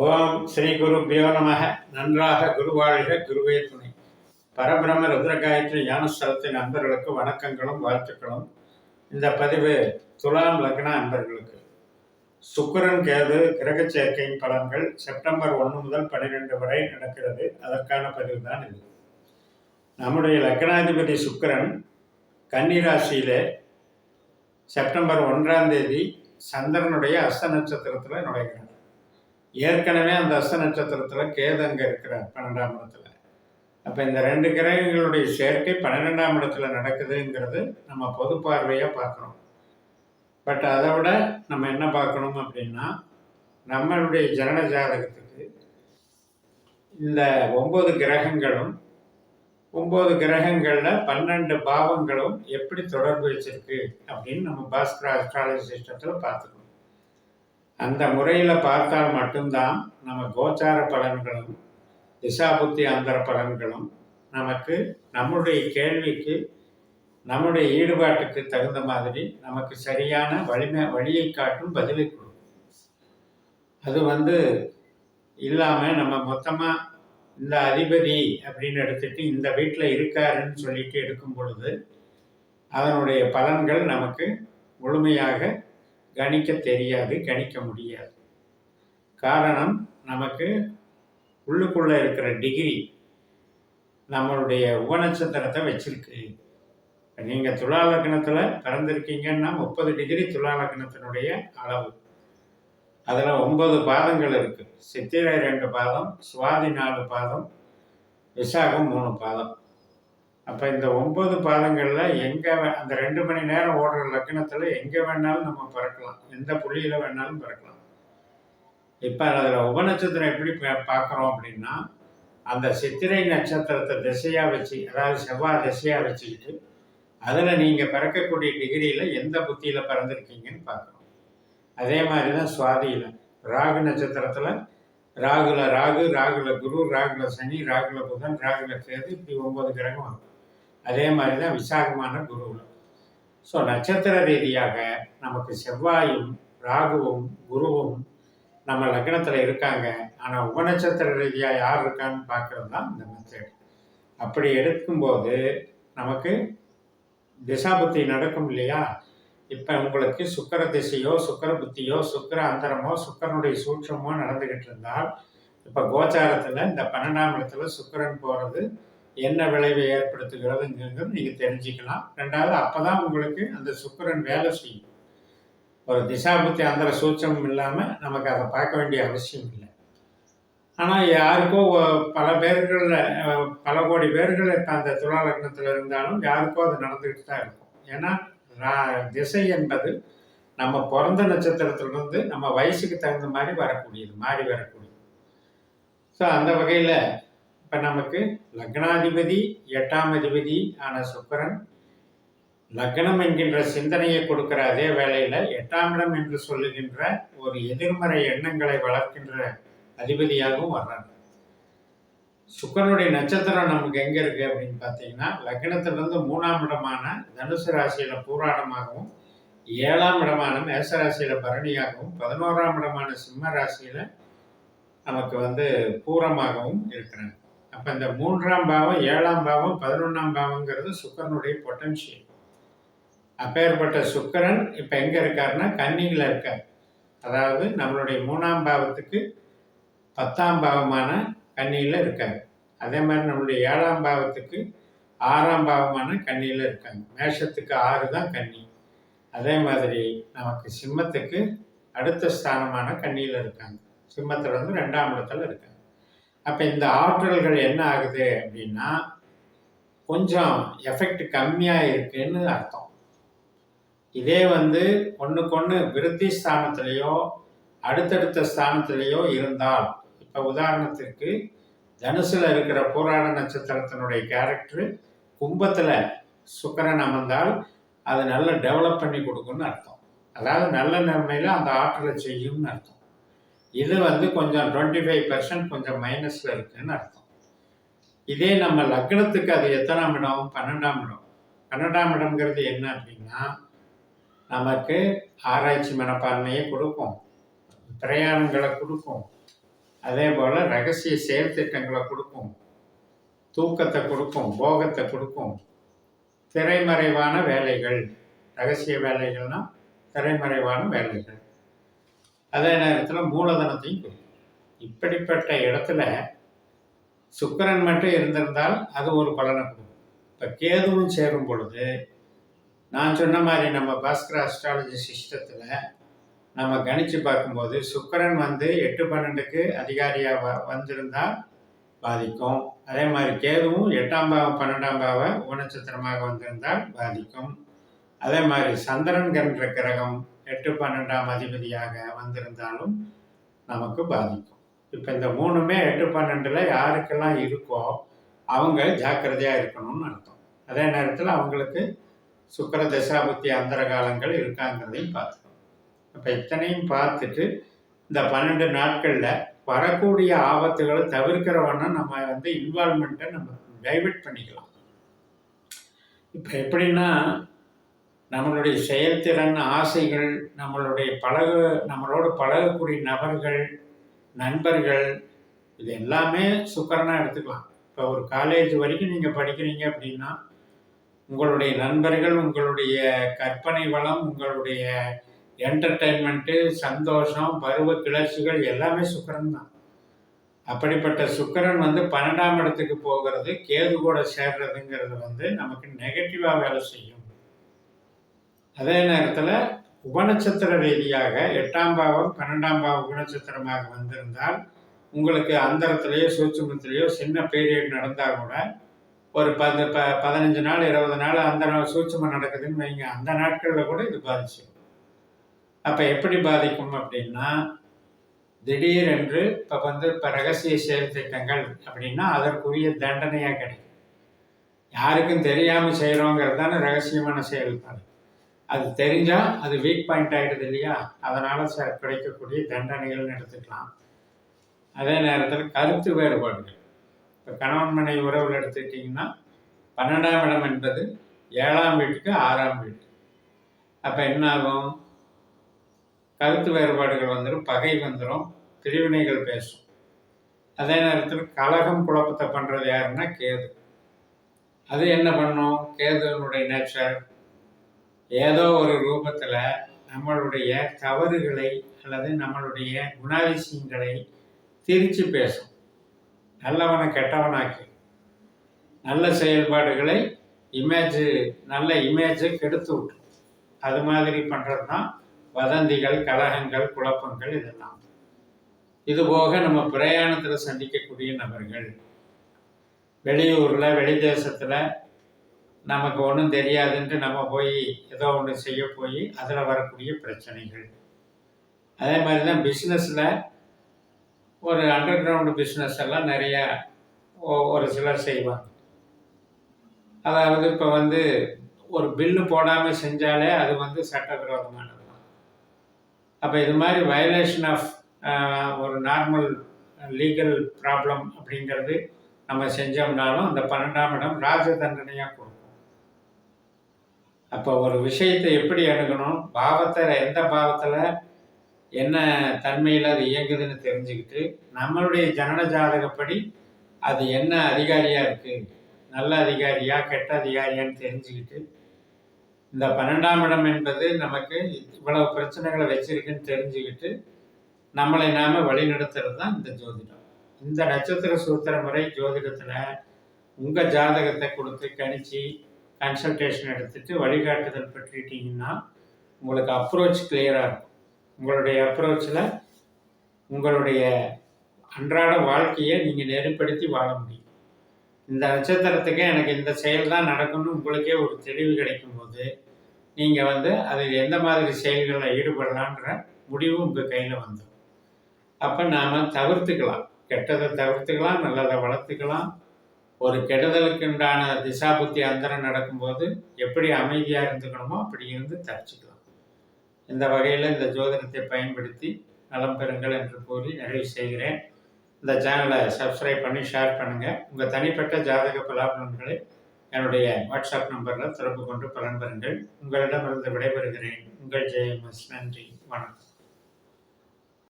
ஓம் ஸ்ரீ குருபியோ நமக. நன்றாக குருவாழ்க, குருவே துணை. பரபிரம ருத்ரகாயத்ரி ஞானஸ்தலத்தின் அன்பர்களுக்கு வணக்கங்களும் வாழ்த்துக்களும். இந்த பதிவு துலாம் லக்ன அன்பர்களுக்கு சுக்கிரன் கேது கிரக சேர்க்கையின் பலன்கள் செப்டம்பர் 1 முதல் 12 வரை நடக்கிறது. அதற்கான பதிவு தான் இது. நம்முடைய லக்னாதிபதி சுக்கிரன் கன்னி ராசியிலே செப்டம்பர் 1ஆம் தேதி சந்திரனுடைய அஸ்த நட்சத்திரத்தில் நுழைகிறார். ஏற்கனவே அந்த அஸ்த நட்சத்திரத்தில் கேது அங்கே இருக்கிறார் 12ஆம் இடத்துல. அப்போ இந்த ரெண்டு கிரகங்களுடைய சேர்க்கை 12ஆம் இடத்துல நடக்குதுங்கிறது நம்ம பொது பார்வையாக பார்க்குறோம். பட் அதை விட நம்ம என்ன பார்க்கணும் அப்படின்னா, நம்மளுடைய ஜனன ஜாதகத்துக்கு இந்த 9 கிரகங்களும் 9 கிரகங்களில் 12 பாவங்களும் எப்படி தொடர்பு வச்சிருக்கு அப்படின்னு நம்ம பாஸ்கர் அஸ்ட்ராலஜி சிஸ்டத்தில் பார்த்துக்கணும். அந்த முறையில் பார்த்தால் மட்டும்தான் நம்ம கோச்சார பலன்களும் திசாபுத்தி அந்தர பலன்களும் நமக்கு நம்முடைய கேள்விக்கு நம்முடைய ஈடுபாட்டுக்கு தகுந்த மாதிரி நமக்கு சரியான வழியை காட்டும் பதிலை கொடுக்கும். அது இல்லாமல் நம்ம மொத்தமாக இந்த அதிபதி அப்படின்னு எடுத்துட்டு இந்த வீட்டில் இருக்காருன்னு சொல்லிட்டு எடுக்கும் பொழுது அதனுடைய பலன்கள் நமக்கு முழுமையாக கணிக்க தெரியாது, கணிக்க முடியாது. காரணம், நமக்கு உள்ளுக்குள்ளே இருக்கிற டிகிரி நம்மளுடைய உபநட்சத்திரத்தை வச்சிருக்கு. நீங்கள் துலா லக்னத்தில் பிறந்திருக்கீங்கன்னா 30 டிகிரி துலா லக்னத்தினுடைய அளவு. அதில் 9 பாதங்கள் இருக்குது. சித்திரை 2 பாதம், சுவாதி 4 பாதம், விசாகம் 3 பாதம். அப்போ இந்த 9 பாதங்களில் எங்கே அந்த 2 மணி நேரம் ஓடுற லக்னத்தில் எங்கே வேணாலும் நம்ம பிறக்கலாம், எந்த புள்ளியில் வேணாலும் பிறக்கலாம். இப்போ அதில் உபநட்சத்திரம் எப்படி பார்க்குறோம் அப்படின்னா, அந்த சித்திரை நட்சத்திரத்தை திசையாக வச்சு, அதாவது செவ்வாய் திசையாக வச்சுக்கிட்டு அதில் நீங்கள் பிறக்கக்கூடிய டிகிரியில் எந்த புத்தியில் பிறந்திருக்கீங்கன்னு பார்க்குறோம். அதே மாதிரி தான் சுவாதியில் ராகு நட்சத்திரத்தில் ராகுல ராகு, ராகுல குரு, ராகுல சனி, ராகுல புதன், ராகுல கேது, இப்படி 9 கிரகம் வரும். அதே மாதிரி தான் விசாகமான குருவில். ஸோ நட்சத்திர ரீதியாக நமக்கு செவ்வாயும் ராகுவும் குருவும் நம்ம லக்னத்தில் இருக்காங்க. ஆனால் உபநட்சத்திர ரீதியாக யார் இருக்கான்னு பார்க்குறது தான் இந்த மெத்தட். அப்படி எடுக்கும்போது நமக்கு திசாபுத்தி நடக்கும் இல்லையா? இப்போ உங்களுக்கு சுக்கர திசையோ சுக்கர புத்தியோ சுக்கர அந்தரமோ சுக்கரனுடைய சூட்சமோ நடந்துக்கிட்டு இருந்தால், இப்போ கோச்சாரத்தில் இந்த 12ஆம் இடத்துல சுக்கரன் போகிறது என்ன விளைவை ஏற்படுத்துகிறதுங்கிறது நீங்கள் தெரிஞ்சுக்கலாம். ரெண்டாவது, அப்போ தான் உங்களுக்கு அந்த சுக்கிரன் வேலை செய்யும். ஒரு திசாபுத்தி அந்தர சூட்சமும் இல்லாமல் நமக்கு அதை பார்க்க வேண்டிய அவசியம் இல்லை. ஆனால் யாருக்கோ பல கோடி பேர்கள் இப்போ அந்த துலா லக்னத்தில் இருந்தாலும் யாருக்கோ அது நடந்துக்கிட்டு தான் இருக்கும். ஏன்னா திசை என்பது நம்ம பிறந்த நட்சத்திரத்திலிருந்து நம்ம வயசுக்கு தகுந்த மாதிரி மாறி வரக்கூடியது. ஸோ அந்த வகையில் இப்போ நமக்கு லக்னாதிபதி 8ஆம் அதிபதி ஆன சுக்கிரன் லக்னம் என்கின்ற சிந்தனையை கொடுக்கிற அதே வேளையில் 8ஆம் இடம் என்று சொல்லுகின்ற ஒரு எதிர்மறை எண்ணங்களை வளர்க்கின்ற அதிபதியாகவும் வர்றாங்க. சுக்கிரனுடைய நட்சத்திரம் நமக்கு எங்கே இருக்குது அப்படின்னு பார்த்தீங்கன்னா, லக்னத்திலிருந்து 3ஆம் இடமான தனுசு ராசியில் பூராடமாகவும், 7ஆம் இடமான மேச ராசியில் பரணியாகவும், 11ஆம் இடமான சிம்ம ராசியில் நமக்கு பூரமாகவும் இருக்கிறாங்க. அப்போ இந்த 3ஆம் பாவம், 7ஆம் பாவம், 11ஆம் பாவங்கிறது சுக்கிரனுடைய பொட்டன்ஷியல். அப்பேற்பட்ட சுக்கிரன் இப்போ எங்கே இருக்காருன்னா கன்னியில் இருக்கார். அதாவது நம்மளுடைய 3ஆம் பாவத்துக்கு 10ஆம் பாவமான கன்னியில் இருக்கார். அதே மாதிரி நம்மளுடைய 7ஆம் பாவத்துக்கு 6ஆம் பாவமான கன்னியில் இருக்காங்க. மேஷத்துக்கு 6 தான் கன்னி. அதே மாதிரி நமக்கு சிம்மத்துக்கு அடுத்த ஸ்தானமான கன்னியில் இருக்காங்க. சிம்மத்தில் 2ஆம் இடத்துல இருக்காங்க. அப்போ இந்த ஆற்றல்கள் என்ன ஆகுது அப்படின்னா, கொஞ்சம் எஃபெக்ட் கம்மியாக இருக்குன்னு அர்த்தம். இதே ஒன்றுக்கொன்று விருத்தி ஸ்தானத்திலேயோ அடுத்தடுத்த ஸ்தானத்திலேயோ இருந்தால், இப்போ உதாரணத்திற்கு தனுசில் இருக்கிற பூராட நட்சத்திரத்தினுடைய கேரக்டர் கும்பத்தில் சுக்கிரன் அமர்ந்தால் அது நல்லா டெவலப் பண்ணி கொடுக்குன்னு அர்த்தம். அதாவது நல்ல நிலைமையில் அந்த ஆற்றலை செய்யும்னு அர்த்தம். இது கொஞ்சம் 25% கொஞ்சம் மைனஸில் இருக்குன்னு அர்த்தம். இதே நம்ம லக்னத்துக்கு அது எத்தனாம் இடம்? 12ஆம் இடம். 12ஆம் இடம்ங்கிறது என்ன அப்படின்னா, நமக்கு ஆராய்ச்சி மனப்பான்மையை கொடுக்கும், பிரயாணங்களை கொடுக்கும், அதே போல் ரகசிய செயல் திட்டங்களை கொடுக்கும், தூக்கத்தை கொடுக்கும், போகத்தை கொடுக்கும். திரைமறைவான வேலைகள், ரகசிய வேலைகள்னால் திரைமறைவான வேலைகள். அதே நேரத்தில் மூலதனத்தையும் கொடுக்கும். இப்படிப்பட்ட இடத்துல சுக்கிரன் மட்டும் இருந்திருந்தால் அது ஒரு பலனை கொடுக்கும். இப்போ கேதுவும் சேரும் பொழுது நான் சொன்ன மாதிரி நம்ம பாஸ்கர அஸ்ட்ராலஜி சிஸ்டத்தில் நம்ம கணிச்சு பார்க்கும்போது சுக்கிரன் 8-12க்கு அதிகாரியாக வந்திருந்தால் பாதிக்கும். அதே மாதிரி கேதுவும் 8ஆம் பாவம் 12ஆம் பாவ உபநட்சத்திரமாக வந்திருந்தால் பாதிக்கும். அதே மாதிரி சந்திரன்கிற கிரகம் 8-12ஆம் அதிபதியாக வந்திருந்தாலும் நமக்கு பாதிக்கும். இப்போ இந்த 3மே 8-12ல் யாருக்கெல்லாம் இருக்கோ அவங்க ஜாக்கிரதையாக இருக்கணும்னு அர்த்தம். அதே நேரத்தில் அவங்களுக்கு சுக்கிர தசாபுத்தி அந்தர காலங்கள் இருக்காங்கிறதையும் பார்த்துக்கணும். அப்போ இத்தனையும் பார்த்துட்டு இந்த 12 நாட்களில் வரக்கூடிய ஆபத்துகளை தவிர்க்கிற வண்ணம் நம்ம இன்வால்மெண்ட்டை நம்ம டைவெர்ட் பண்ணிக்கலாம். இப்போ எப்படின்னா நம்மளுடைய செயல்திறன், ஆசைகள், நம்மளோட பழகக்கூடிய நபர்கள், நண்பர்கள், இது எல்லாமே சுக்கிரனாக எடுத்துக்கலாம். இப்போ ஒரு காலேஜ் வரைக்கும் நீங்கள் படிக்கிறீங்க அப்படின்னா உங்களுடைய நண்பர்கள், உங்களுடைய கற்பனை வளம், உங்களுடைய என்டர்டெயின்மெண்ட்டு, சந்தோஷம், பருவ கிளர்ச்சிகள் எல்லாமே சுக்கிரன் தான். அப்படிப்பட்ட சுக்கிரன் 12ஆம் இடத்துக்கு போகிறது, கேது கூட சேர்றதுங்கிறது நமக்கு நெகட்டிவாக வேலை செய்யும். அதே நேரத்தில் உபநட்சத்திர ரீதியாக 8ஆம் பாவம் 12ஆம் பாவம் உபநட்சத்திரமாக வந்திருந்தால் உங்களுக்கு அந்தரத்திலேயோ சூட்சுமத்திலேயோ சின்ன பீரியட் நடந்தால் கூட ஒரு 15 நாள் 20 நாள் அந்த சூட்சுமம் நடக்குதுன்னு வைங்க, அந்த நாட்களில் கூட இது பாதிச்சிடும். அப்போ எப்படி பாதிக்கும் அப்படின்னா திடீரென்று இப்போ ரகசிய செயல் திட்டங்கள் அப்படின்னா அதற்குரிய தண்டனையாக கிடைக்கும். யாருக்கும் தெரியாமல் செய்கிறோங்கிறது தானே ரகசியமான செயல்பாடு. அது தெரிஞ்சால் அது வீக் பாயிண்ட் ஆகிடுது இல்லையா? அதனால் கிடைக்கக்கூடிய தண்டனைகள்னு எடுத்துக்கலாம். அதே நேரத்தில் கருத்து வேறுபாடுகள், இப்போ கணவன் மனைவி உறவில் எடுத்துக்கிட்டிங்கன்னா 12ஆம் இடம் என்பது 7ஆம் வீட்டுக்கு 6ஆம் வீட்டு. அப்போ என்ன ஆகும்? கருத்து வேறுபாடுகள் வந்துடும், பகை வந்துடும், பிரிவினைகள் பேசும். அதே நேரத்தில் கலகம் குழப்பத்தை பண்ணுறது யாருன்னா கேது. அது என்ன பண்ணும்? கேதுனுடைய நேச்சர் ஏதோ ஒரு ரூபத்தில் நம்மளுடைய தவறுகளை அல்லது நம்மளுடைய குணாதிசயங்களை திரிச்சு பேசும். நல்லவனை கெட்டவனாக்கி நல்ல செயல்பாடுகளை நல்ல இமேஜை கெடுத்து விட்டுரும். அது மாதிரி பண்ணுறது தான் வதந்திகள், கலகங்கள், குழப்பங்கள் இதெல்லாம். இதுபோக நம்ம பிரயாணத்தில் சந்திக்கக்கூடிய நபர்கள், வெளியூரில் வெளி தேசத்தில் நமக்கு ஒன்றும் தெரியாதுன்ட்டு நம்ம போய் ஏதோ ஒன்று செய்ய போய் அதில் வரக்கூடிய பிரச்சனைகள். அதே மாதிரி தான் பிஸ்னஸில் ஒரு அண்டர் கிரவுண்டு பிஸ்னஸ் எல்லாம் நிறையா ஒரு சிலர் செய்வாங்க. அதாவது இப்போ ஒரு பில்லு போடாமல் செஞ்சாலே அது சட்டவிரோதமானது தான். அப்போ இது மாதிரி வயலேஷன் ஆஃப் ஒரு நார்மல் லீகல் ப்ராப்ளம் அப்படிங்கிறது நம்ம செஞ்சோம்னாலும் அந்த 12ஆம் இடம் ராஜ தண்டனையாக கொடுக்கும். அப்போ ஒரு விஷயத்தை எப்படி அணுகணும், எந்த பாவத்தில் என்ன தன்மையில் அது இயங்குதுன்னு தெரிஞ்சுக்கிட்டு நம்மளுடைய ஜனன ஜாதகப்படி அது என்ன அதிகாரியாக இருக்குது, நல்ல அதிகாரியா கெட்ட அதிகாரியான்னு தெரிஞ்சுக்கிட்டு, இந்த 12ஆம் இடம் என்பது நமக்கு இவ்வளவு பிரச்சனைகளை வச்சிருக்குன்னு தெரிஞ்சுக்கிட்டு நம்மளை நாம வழி நடத்துறது தான் இந்த ஜோதிடம். இந்த நட்சத்திர சூத்திர முறை ஜோதிடத்தில் உங்கள் ஜாதகத்தை கொடுத்து கணிச்சு கன்சல்டேஷன் எடுத்துட்டு வழிகாட்டுதல் பெற்றுட்டீங்கன்னா உங்களுக்கு அப்ரோச் கிளியராக இருக்கும். உங்களுடைய அப்ரோச்சில் உங்களுடைய அன்றாட வாழ்க்கையை நீங்கள் நெறிப்படுத்தி வாழ முடியும். இந்த நட்சத்திரத்துக்கு எனக்கு இந்த செயல் தான் நடக்கும்னு உங்களுக்கே ஒரு தெளிவு கிடைக்கும்போது நீங்கள் அதில் எந்த மாதிரி செயல்களில் ஈடுபடலான்ற முடிவு உங்கள் கையில் வந்துடும். அப்போ நாம் தவிர்த்துக்கலாம், கெட்டதை தவிர்த்துக்கலாம், நல்லதை வளர்த்துக்கலாம். ஒரு கெடுதலுக்கு உண்டான திசாபுத்தி அந்தரம் நடக்கும்போது எப்படி அமைதியாக இருந்துக்கணுமோ அப்படி இருந்து தரிச்சுக்கலாம். இந்த வகையில் இந்த ஜோதிடத்தை பயன்படுத்தி நலம் பெறுங்கள் என்று கூறி நிறைவு செய்கிறேன். இந்த சேனலை சப்ஸ்கிரைப் பண்ணி ஷேர் பண்ணுங்கள். உங்கள் தனிப்பட்ட ஜாதக பலாபலன்களை என்னுடைய வாட்ஸ்அப் நம்பரில் தொடர்பு கொண்டு பலன் பெறுங்கள். உங்களிடமிருந்து விடைபெறுகிறேன். உங்கள் JMS. நன்றி, வணக்கம்.